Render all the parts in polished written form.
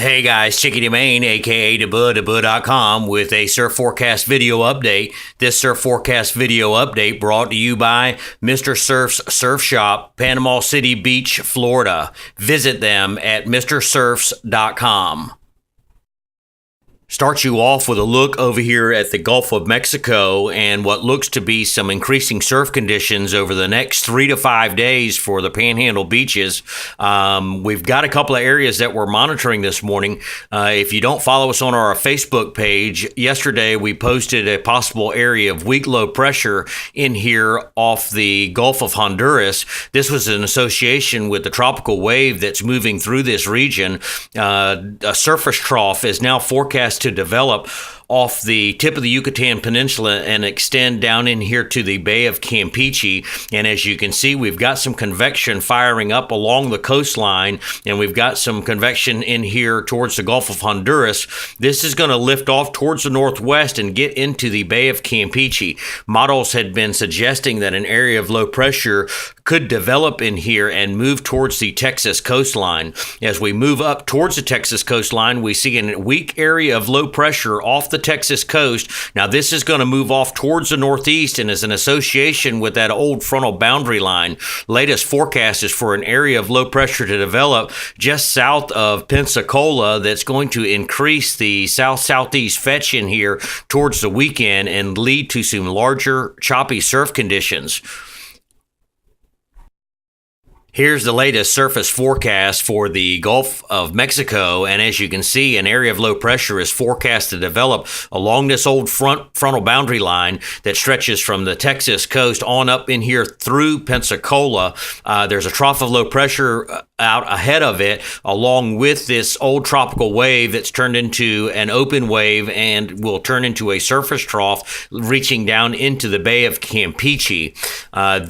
Hey guys, Chickadee Maine, aka DeBud.com with a surf forecast video update. This surf forecast video update brought to you by Mr. Surf's Surf Shop, Panama City Beach, Florida. Visit them at mrsurfs.com. Start you off with a look over here at the Gulf of Mexico and what looks to be some increasing surf conditions over the next 3 to 5 days for the Panhandle beaches. We've got a couple of areas that we're monitoring this morning. If you don't follow us on our Facebook page, yesterday we posted a possible area of weak low pressure in here off the Gulf of Honduras. This was in association with the tropical wave that's moving through this region. A surface trough is now forecast to develop off the tip of the Yucatan Peninsula and extend down in here to the Bay of Campeche. And as you can see, we've got some convection firing up along the coastline, and we've got some convection in here towards the Gulf of Honduras. This is going to lift off towards the northwest and get into the Bay of Campeche. Models had been suggesting that an area of low pressure could develop in here and move towards the Texas coastline. As we move up towards the Texas coastline, we see a weak area of low pressure off the Texas coast. Now this is going to move off towards the northeast and is an association with that old frontal boundary line. Latest forecast is for an area of low pressure to develop just south of Pensacola that's going to increase the south-southeast fetch in here towards the weekend and lead to some larger choppy surf conditions. Here's the latest surface forecast for the Gulf of Mexico, and as you can see, an area of low pressure is forecast to develop along this old frontal boundary line that stretches from the Texas coast on up in here through Pensacola. There's a trough of low pressure out ahead of it, along with this old tropical wave that's turned into an open wave and will turn into a surface trough reaching down into the Bay of Campeche.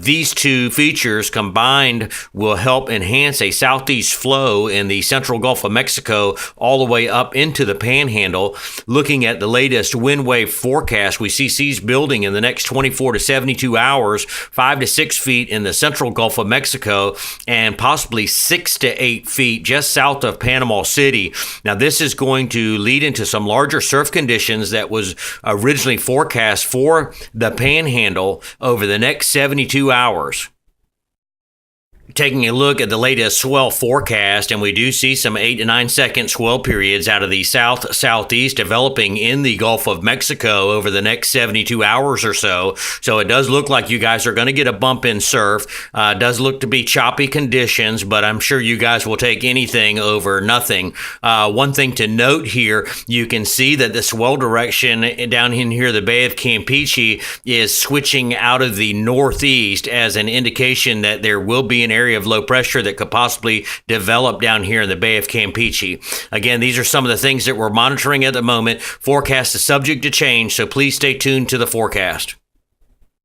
These two features combined will help enhance a southeast flow in the central Gulf of Mexico all the way up into the Panhandle. Looking at the latest wind wave forecast, we see seas building in the next 24 to 72 hours, 5 to 6 feet in the central Gulf of Mexico, and possibly 6 to 8 feet just south of Panama City. Now, this is going to lead into some larger surf conditions that was originally forecast for the Panhandle over the next 72 hours. Taking a look at the latest swell forecast, and we do see some 8 to 9 second swell periods out of the south-southeast developing in the Gulf of Mexico over the next 72 hours or so. So it does look like you guys are going to get a bump in surf. It does look to be choppy conditions, but I'm sure you guys will take anything over nothing. One thing to note here, you can see that the swell direction down in here, the Bay of Campeche, is switching out of the northeast as an indication that there will be an area of low pressure that could possibly develop down here in the Bay of Campeche. Again, these are some of the things that we're monitoring at the moment. Forecast is subject to change, so please stay tuned to the forecast.